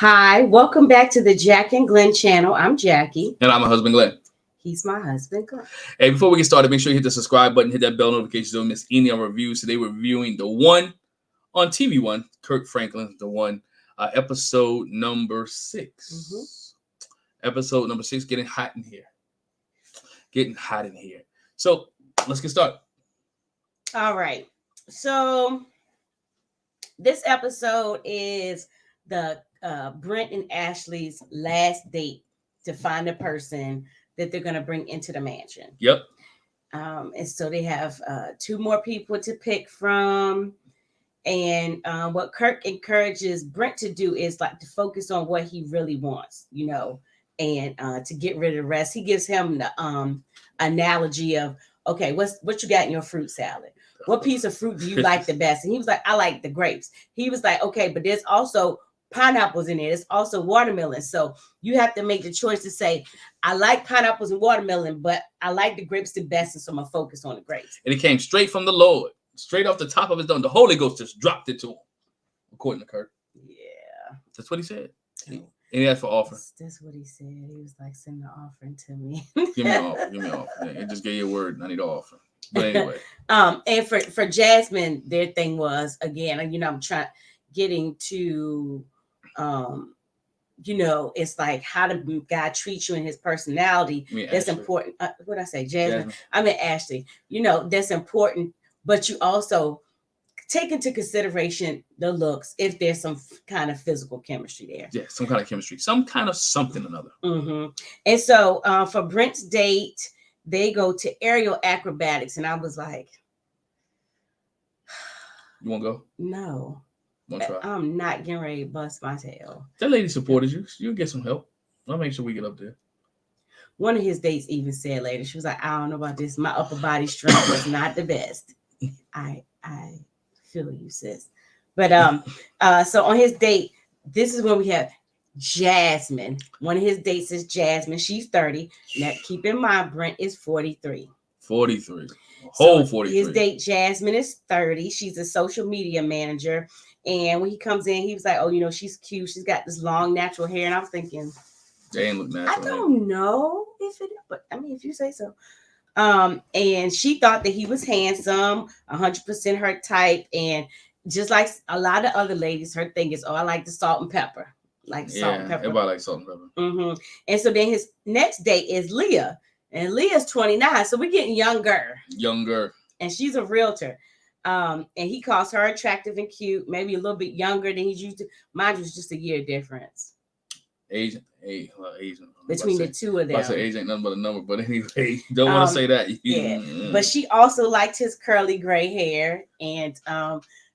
Hi, welcome back to the Jack and Glenn channel. I'm Jackie. And I'm my husband, Glenn. He's my husband, Glenn. Hey, before we get started, make sure you hit the subscribe button, hit that bell notification so you don't miss any of our reviews. Today we're reviewing the one on TV One, Kirk Franklin, the one, episode number 6. Episode number 6, getting hot in here. Getting hot in here. So let's get started. All right. So this episode is the Brent and Ashley's last date to find a person that they're going to bring into the mansion. Yep. And so they have 2 more people to pick from. And what Kirk encourages Brent to do is like to focus on what he really wants, you know, and to get rid of the rest. He gives him the analogy of, okay, what you got in your fruit salad? What piece of fruit do you like the best? And he was like, I like the grapes. He was like, okay, but there's also pineapples in there. There's also watermelon. So you have to make the choice to say, I like pineapples and watermelon, but I like the grapes the best. And so I'm going to focus on the grapes. And it came straight from the Lord, straight off the top of his dome. The Holy Ghost just dropped it to him, according to Kirk. Yeah. That's what he said. And he asked for offering. That's what he said. He was like, send the offering to me. Give me an offering. Give me an offering. It just gave you a word. I need an offering. But anyway. And for Jasmine, their thing was, again, you know, I'm getting to, you know, it's like how the guy treats you and his personality. That's Ashley. Important. What I say, Jasmine? I mean, Ashley, you know, that's important, but you also take into consideration the looks if there's some kind of physical chemistry there. Yeah, some kind of chemistry, some kind of something or another. Mm-hmm. And so for Brent's date, they go to aerial acrobatics, and I was like, you want to go? No. Try? I'm not getting ready to bust my tail. That lady supported you. You'll get some help. I'll make sure we get up there. One of his dates even said later, she was like, I don't know about this. My upper body strength was not the best. I feel you, sis. But so on his date, this is when we have Jasmine. One of his dates is Jasmine. She's 30. Now keep in mind, Brent is 43. 43. Whole 43. His date, Jasmine, is 30. She's a social media manager. And when he comes in, he was like, oh, you know, she's cute. She's got this long natural hair. And I was thinking, they ain't look natural. I don't know if it is, but I mean, if you say so. And she thought that he was handsome, 100% her type. And just like a lot of other ladies, her thing is, oh, I like the salt and pepper. Like the salt and pepper. Everybody likes salt and pepper. Mm-hmm. And so then his next date is Leah. And Leah's 29. So we're getting younger. And she's a realtor. And he calls her attractive and cute, maybe a little bit younger than he's used to. Mine was just a year difference. Age between the two of them. I say age ain't nothing but a number, but anyway, don't want to say that. Yeah. But she also liked his curly gray hair. And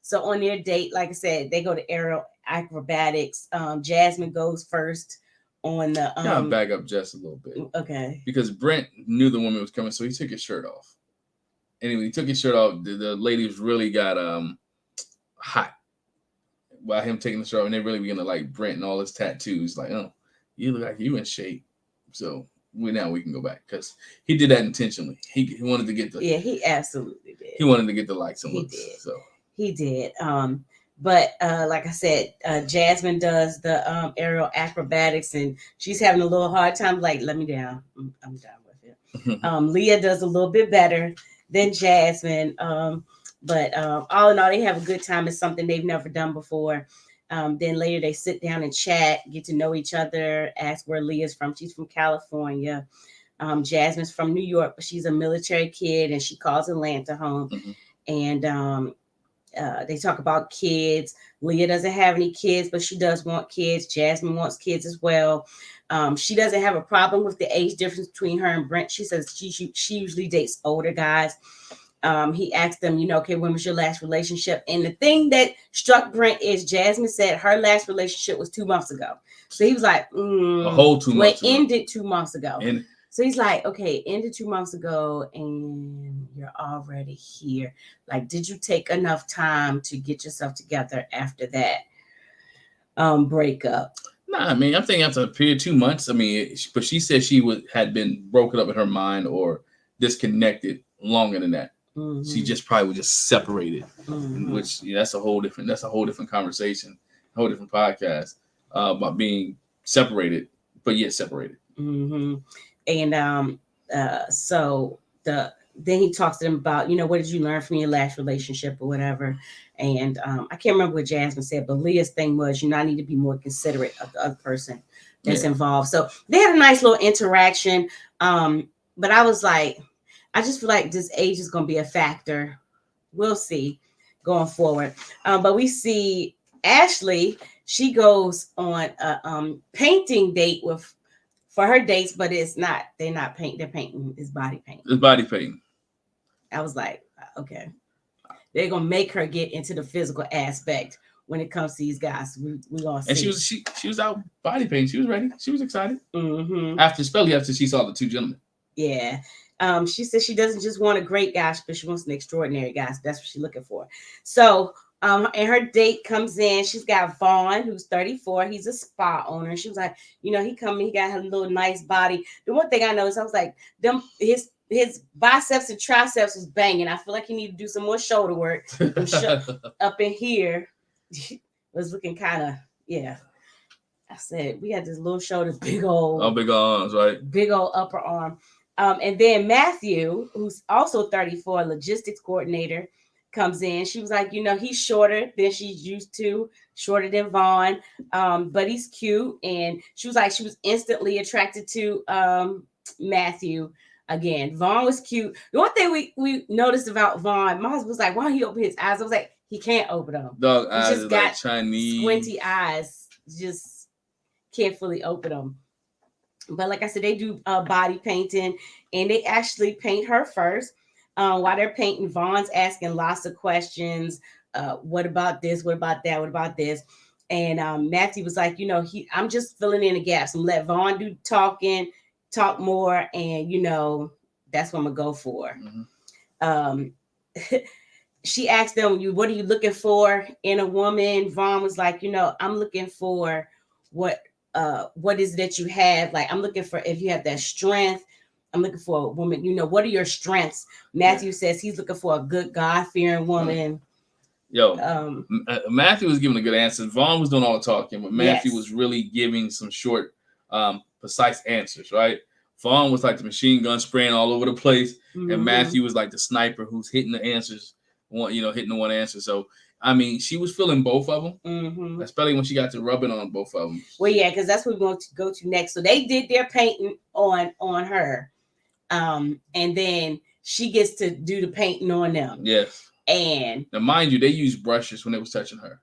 so on their date, like I said, they go to aerial acrobatics. Jasmine goes first on the I'll back up just a little bit. Okay. Because Brent knew the woman was coming, so he took his shirt off. Anyway, he took his shirt off. The ladies really got hot while him taking the shirt off, and they really began to like Brent and all his tattoos. Like, oh, you look like you in shape. So we can go back because he did that intentionally. He wanted to get the he absolutely did. He wanted to get the likes and looks. So he did. But like I said, Jasmine does the aerial acrobatics, and she's having a little hard time. Like, let me down. I'm done with it. Leah does a little bit better than Jasmine. But all in all, they have a good time. It's something they've never done before. Then later they sit down and chat, get to know each other, ask where Leah's from. She's from California. Jasmine's from New York, but she's a military kid, and she calls Atlanta home. And they talk about kids. Leah doesn't have any kids, but she does want kids. Jasmine wants kids as well. She doesn't have a problem with the age difference between her and Brent. She says she usually dates older guys. He asked them, you know, okay, when was your last relationship? And the thing that struck Brent is Jasmine said her last relationship was 2 months ago. So he was like, a whole 2 months ago. It ended 2 months ago. So he's like, okay, ended 2 months ago and you're already here. Like, did you take enough time to get yourself together after that breakup? Nah, I mean, I'm thinking after a period of 2 months. I mean, but she said she had been broken up in her mind or disconnected longer than that. She just probably was just separated, which that's a whole different conversation, a whole different podcast. about being separated, but yet separated. Mm-hmm. And so then he talks to them about, what did you learn from your last relationship or whatever. And I can't remember what Jasmine said, but Leah's thing was, I need to be more considerate of the other person that's involved. So they had a nice little interaction. But I was like, I just feel like this age is going to be a factor. We'll see going forward. But we see Ashley, she goes on a painting date for her dates, but they're not painting, they're painting, it's body paint. It's body painting. I was like, okay. They're gonna make her get into the physical aspect when it comes to these guys. We all see. And she was out body painting. She was ready. She was excited. Mm-hmm. Especially after she saw the two gentlemen. Yeah. She said she doesn't just want a great guy, but she wants an extraordinary guy. So that's what she's looking for. So and her date comes in. She's got Vaughn, who's 34. He's a spa owner. And she was like, he got a little nice body. The one thing I noticed, I was like, his biceps and triceps was banging. I feel like he need to do some more shoulder work. Up in here was looking kind of, yeah. I said, we got this little shoulder, big old. Big arms, right? Big old upper arm. And then Matthew, who's also 34, logistics coordinator, comes in. She was like, he's shorter than she's used to, shorter than Vaughn, but he's cute. And she was like, she was instantly attracted to Matthew. Again, Vaughn was cute. The one thing we noticed about Vaughn, my husband was like, why don't he open his eyes? I was like, he can't open them. Dog eyes just got like Chinese. Squinty eyes, just can't fully open them. But like I said, they do body painting, and they actually paint her first. While they're painting, Vaughn's asking lots of questions. What about this? What about that? What about this? And Matthew was like, I'm just filling in the gaps. I'm let Vaughn do talk more, and that's what I'm gonna go for. Mm-hmm. She asked them, what are you looking for in a woman? Vaughn was like, I'm looking for what is it that you have? Like, I'm looking for if you have that strength. I'm looking for a woman, what are your strengths? Matthew says he's looking for a good God-fearing woman. Matthew was giving a good answer. Vaughn was doing all the talking, but Matthew was really giving some short, precise answers, right? Vaughn was like the machine gun spraying all over the place, and Matthew was like the sniper who's hitting the answers, hitting the one answer. So, I mean, she was feeling both of them, especially when she got to rubbing on both of them. Well, yeah, because that's what we're going to go to next. So they did their painting on her, and then she gets to do the painting on them. Yes. And now, mind you, they used brushes when they was touching her.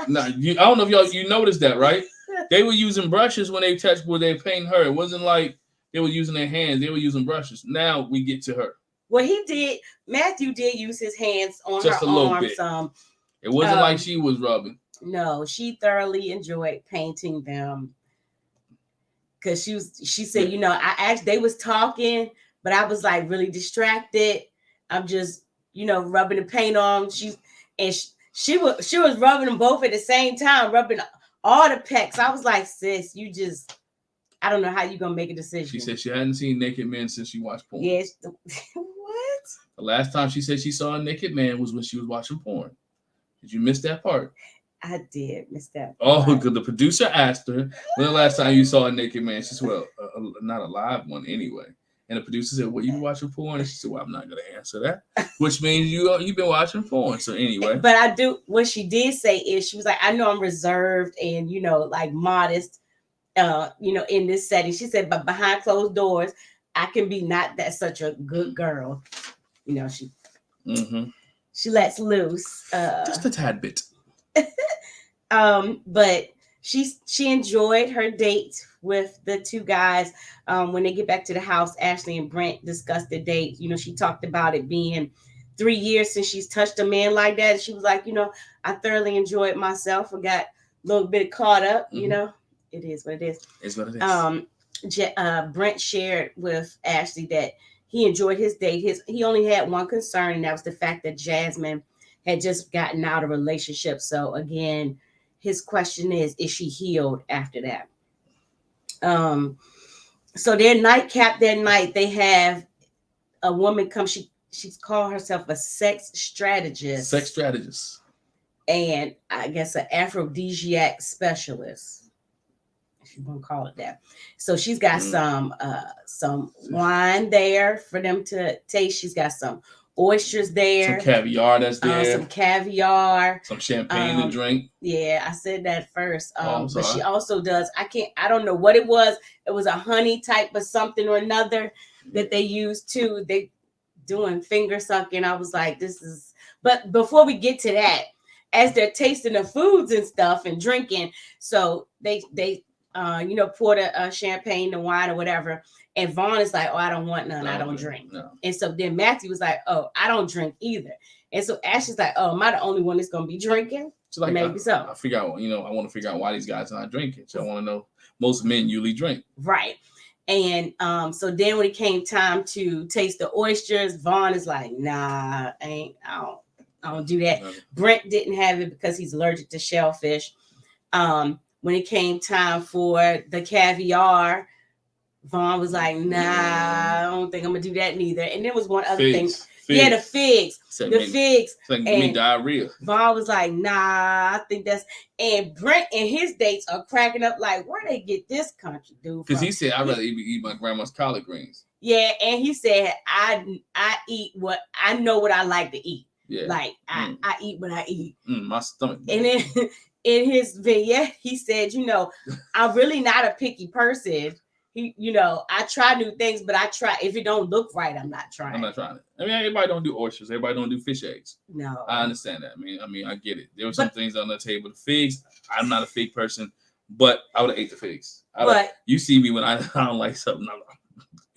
Now, I don't know if you noticed that, right? They were using brushes when they painting her. It wasn't like they were using their hands. They were using brushes. Now we get to her. Well, Matthew did use his hands on just her a little arms. Bit. It wasn't like she was rubbing. No, she thoroughly enjoyed painting them. Because she said, they was talking, but I was like really distracted. I'm just, rubbing the paint on. She was rubbing them both at the same time, rubbing all the pecs. I was like, sis, I don't know how you gonna make a decision. She said she hadn't seen naked men since she watched porn. Yes. What? The last time she said she saw a naked man was when she was watching porn. Did you miss that part? I did miss that part. Oh, because the producer asked her, when the last time you saw a naked man? She said, well, not a live one anyway. And the producer said, well, you been watching porn? And she said, well, I'm not going to answer that. Which means you've been watching porn. So anyway. But what she did say is, she was like, I know I'm reserved and, like modest, in this setting. She said, but behind closed doors, I can be not that such a good girl. She lets loose. Just a tad bit. But she enjoyed her date with the two guys. When they get back to the house, Ashley and Brent discussed the date. She talked about it being 3 years since she's touched a man like that. She was like, I thoroughly enjoyed myself. I got a little bit caught up. It is what it is. It's what it is. Brent shared with Ashley that he enjoyed his date. He only had one concern, and that was the fact that Jasmine had just gotten out of a relationship. So again, his question is she healed after that? So their nightcap that night, they have a woman come. She's called herself a sex strategist. Sex strategist. and I guess an aphrodisiac specialist, if you want to call it that. So she's got some wine there for them to taste. She's got some oysters there, some caviar that's there, some caviar, some champagne to drink. Yeah, I said that first. But she also does. I don't know what it was. It was a honey type of something or another that they used too. They doing finger sucking. I was like, this is. But before we get to that, as they're tasting the foods and stuff and drinking, so they pour the champagne, the wine, or whatever. And Vaughn is like, oh, I don't want none. I don't drink. No. And so then Matthew was like, oh, I don't drink either. And so Ashley's like, oh, am I the only one that's going to be drinking? So like, maybe so. I figure out, I want to figure out why these guys are not drinking. So I want to know, most men usually drink. Right. And so then when it came time to taste the oysters, Vaughn is like, nah, I don't do that. Okay. Brent didn't have it because he's allergic to shellfish. When it came time for the caviar, Vaughn was like, nah, I don't think I'm going to do that neither. And there was one other thing. Yeah, the figs. Figs. It's like me diarrhea. Vaughn was like, nah, I think that's... And Brent and his dates are cracking up like, where they get this country dude from? Because he said, I'd rather eat my grandma's collard greens. Yeah, and he said, I eat what... I know what I like to eat. Yeah. Like, I eat what I eat. My stomach. And then in his vignette, he said, I'm really not a picky person. I try new things, but if it don't look right, I'm not trying. I'm not trying it. I mean, everybody don't do oysters. Everybody don't do fish eggs. No. I understand that. I mean, I get it. There were some things on the table. The figs, I'm not a fig person, but I would have ate the figs. You see me when I don't like something.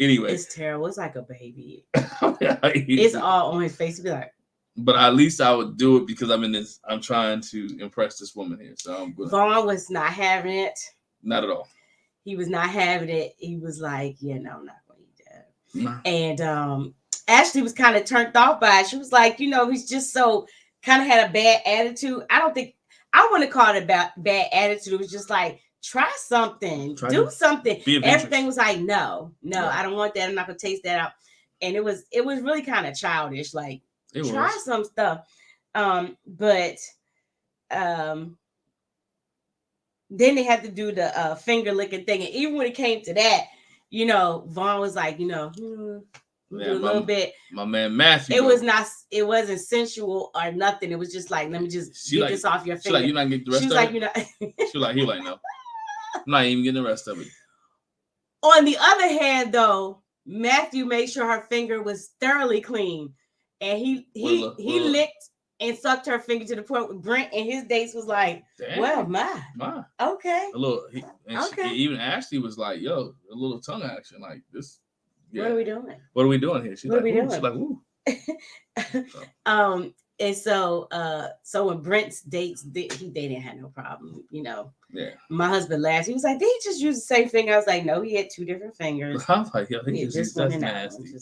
Anyway. It's terrible. It's like a baby. It's all on his face. He'd be like. But at least I would do it because I'm trying to impress this woman here. So I'm good. Vaughn was not having it. Not at all. He was not having it. He was like, no, I'm not going to eat that. No. And Ashley was kind of turned off by it. She was like, he's just so kind of had a bad attitude. I don't think I want to call it about bad attitude. It was just like, try something, do something. Everything was like, no, I don't want that. I'm not going to taste that out. And it was really kind of childish. Like, try some stuff. But then they had to do the finger licking thing. And even when it came to that, Vaughn was like, do a little bit. My man Matthew. It wasn't sensual or nothing. It was just like, let me just get this off your finger. She's like, you're not getting the rest of it? She's like, he like, no. I'm not even getting the rest of it. On the other hand, though, Matthew made sure her finger was thoroughly clean. And he licked and sucked her finger to the point where Brent and his dates was like, damn, well, my. Okay. A little. Even Ashley was like, yo, a little tongue action like this. Yeah. What are we doing? What are we doing here? She's like, ooh. She's like, ooh. And so when Brent's dates, they didn't have no problem, Yeah. My husband laughed. He was like, they just used the same finger. I was like, no, he had two different fingers. I was like, yo, that's nasty.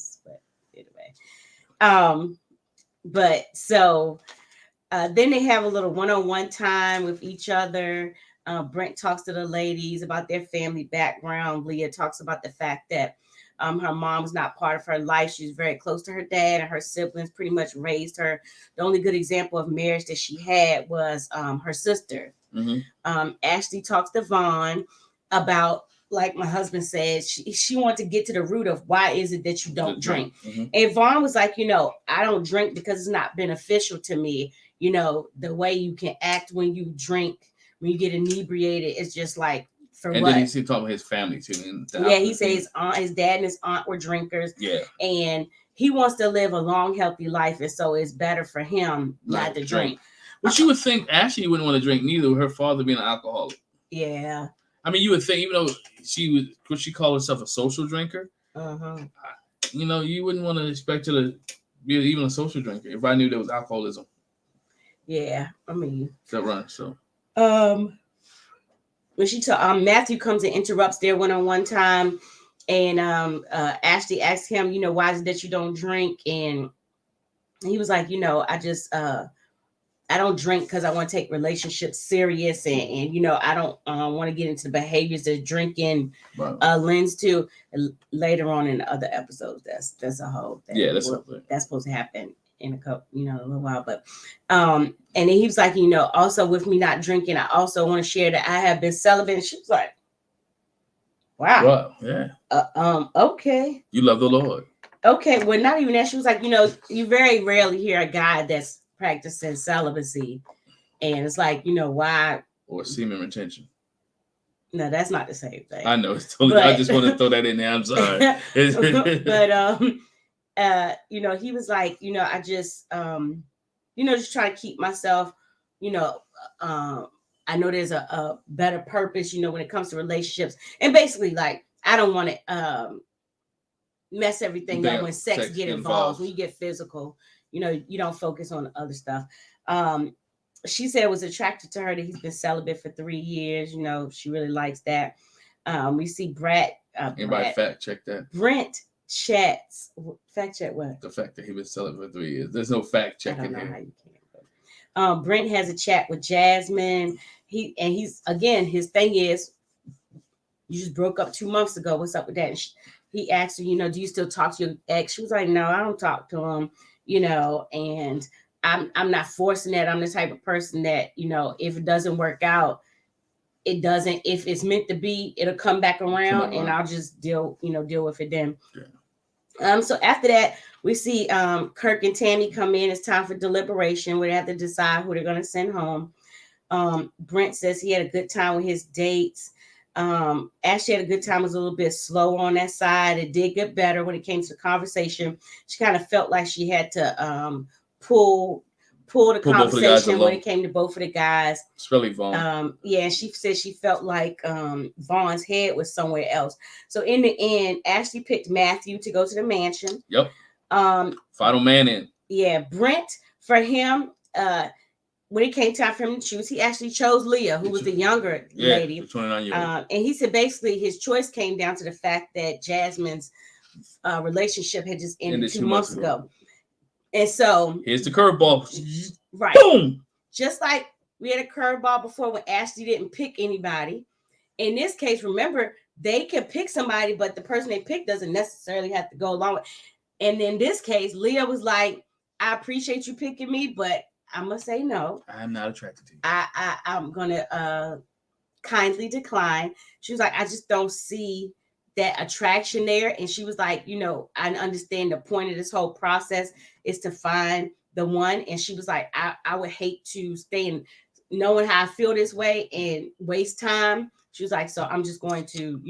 But so then they have a little one-on-one time with each other. Brent talks to the ladies about their family background. Leah talks about the fact that her mom was not part of her life. She was very close to her dad, and her siblings pretty much raised her. The only good example of marriage that she had was her sister. Mm-hmm. Ashley talks to Vaughn about, like my husband said, she wanted to get to the root of why is it that you don't drink. Mm-hmm. And Vaughn was like, I don't drink because it's not beneficial to me. The way you can act when you drink, when you get inebriated, it's just like, for and what? Then he's talking about his family too. He said his dad and his aunt were drinkers. Yeah. And he wants to live a long, healthy life. And so it's better for him not to drink. But you would think Ashley wouldn't want to drink neither, with her father being an alcoholic. Yeah. I mean, you would think, even though she called herself a social drinker, you wouldn't want to expect her to be even a social drinker if I knew there was alcoholism. Yeah, I mean. That runs, so. When Matthew comes and interrupts their one-on-one time, and Ashley asks him, why is it that you don't drink? And he was like, I don't drink because I want to take relationships serious, and I don't want to get into the behaviors that drinking lends to. Later on in other episodes, that's a whole thing. Yeah, that's supposed to happen in a couple, a little while. But and then he was like, also with me not drinking, I also want to share that I have been celibate. And she was like, wow, yeah, okay, you love the Lord. Okay, well, not even that. She was like, you very rarely hear a guy that's practicing celibacy, and it's like, why? Or semen retention. No, that's not the same thing. I know. It's totally. I just want to throw that in there. I'm sorry. But he was like, I just just try to keep myself, I know there's a better purpose, when it comes to relationships, and basically, like, I don't want to mess everything up when sex get involved. When you get physical, you don't focus on other stuff. She said it was attracted to her that he's been celibate for 3 years. She really likes that. We see Brett. Anybody fact check that? Brent chats. Fact check what? The fact that he was celibate for 3 years. There's no fact checking here. How you can. Brent has a chat with Jasmine. He's again, his thing is, you just broke up 2 months ago. What's up with that? And he asked her, do you still talk to your ex? She was like, no, I don't talk to him, and I'm not forcing that. I'm the type of person that, if it doesn't work out, it doesn't. If it's meant to be, it'll come back around, and I'll just deal with it then. Yeah. So after that, we see Kirk and Tammy come in. It's time for deliberation where they have to decide who they're going to send home. Brent says he had a good time with his dates. Ashley had a good time, was a little bit slow on that side. It did get better when it came to the conversation. She kind of felt like she had to pull the conversation when it came to both of the guys. It's really Vaughn. Yeah, she said she felt like Vaughn's head was somewhere else. So in the end, Ashley picked Matthew to go to the mansion. Yep. Final man in. Yeah, Brent, for him, when it came time for him to choose, he actually chose Leah, who was the younger lady. 29-year-old. And he said basically his choice came down to the fact that Jasmine's relationship had just ended 2 months ago. And so here's the curveball. Right. Boom. Just like we had a curveball before when Ashley didn't pick anybody. In this case, remember, they can pick somebody, but the person they pick doesn't necessarily have to go along with. And in this case, Leah was like, I appreciate you picking me, but I'm gonna say no. I'm not attracted to you. I'm gonna kindly decline. She was like, I just don't see that attraction there. And she was like, I understand the point of this whole process is to find the one. And she was like, I would hate to stay in knowing how I feel this way and waste time. She was like, so I'm just going to,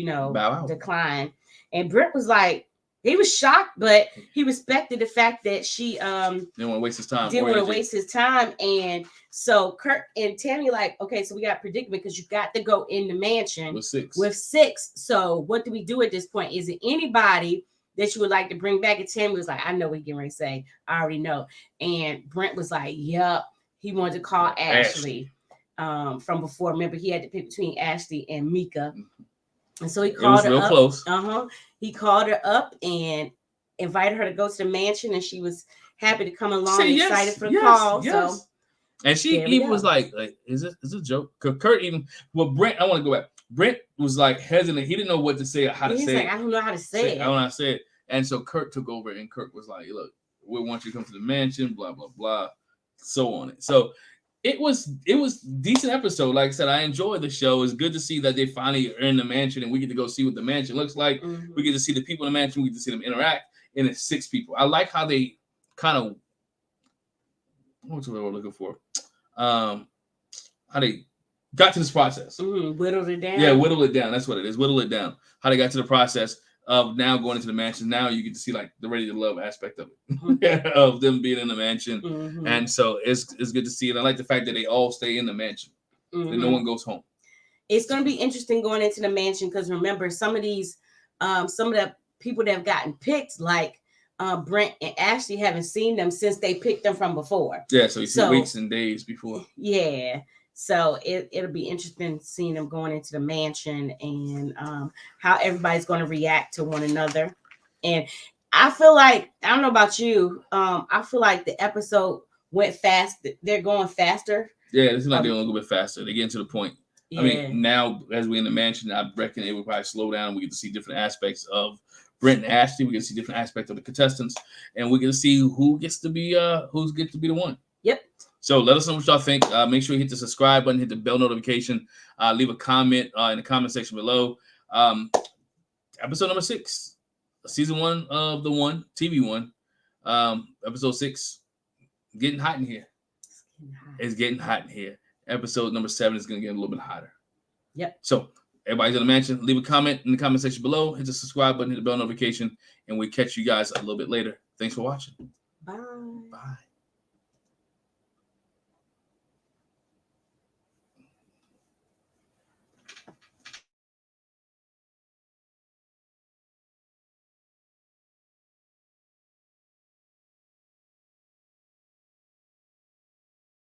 decline. And Britt was like, he was shocked, but he respected the fact that she didn't want to waste his time. Didn't want to waste his time. And so Kirk and Tammy like, okay, so we got a predicament because you got to go in the mansion with six. So what do we do at this point? Is it anybody that you would like to bring back? And Tammy was like, I know what you're going to say. I already know. And Brent was like, yep. He wanted to call Ashley from before. Remember, he had to pick between Ashley and Mika. And so he called her up. Close. He called her up and invited her to go to the mansion, and she was happy to come along and excited for the call. Yes. So, and she even was like, is it a joke? Because Kurt Brent, I want to go back. Brent was like hesitant. He didn't know what to say or how to say it. I don't know how to say it. I don't know how to say it. And so Kurt took over, and Kurt was like, look, we want you to come to the mansion, blah, blah, blah, so on it. So it was decent episode. Like I said, I enjoyed the show. It's good to see that they finally are in the mansion and we get to go see what the mansion looks like. Mm-hmm. We get to see the people in the mansion. We get to see them interact. And it's 6 people. I like how they kind of, what's what we're looking for? How they got to this process. Whittled it down. Yeah, whittle it down. That's what it is. Whittle it down. How they got to the process of now going into the mansion. Now you get to see like the ready to love aspect of it, of them being in the mansion. Mm-hmm. And so it's good to see it. I like the fact that they all stay in the mansion and no one goes home. It's going to be interesting going into the mansion because remember some of the people that have gotten picked, like Brent and Ashley, haven't seen them since they picked them from before. Yeah, so you see weeks and days before. Yeah. So it'll be interesting seeing them going into the mansion and how everybody's going to react to one another. And I feel like, I don't know about you, I feel like the episode went fast. They're going faster. Yeah, it's like they're going a little bit faster. They're getting to the point. Yeah. I mean, now as we're in the mansion, I reckon it will probably slow down. We get to see different aspects of Brent and Ashley. We get to see different aspects of the contestants, and we get to see who gets to be the one. Yep. So let us know what y'all think. Make sure you hit the subscribe button, hit the bell notification, leave a comment in the comment section below. Episode number 6, season 1 of the One TV One, episode 6, getting hot in here. It's getting hot in here. Episode number 7 is gonna get a little bit hotter. Yep. So everybody's in the mansion. Leave a comment in the comment section below. Hit the subscribe button, hit the bell notification, and we'll catch you guys a little bit later. Thanks for watching. Bye. Bye.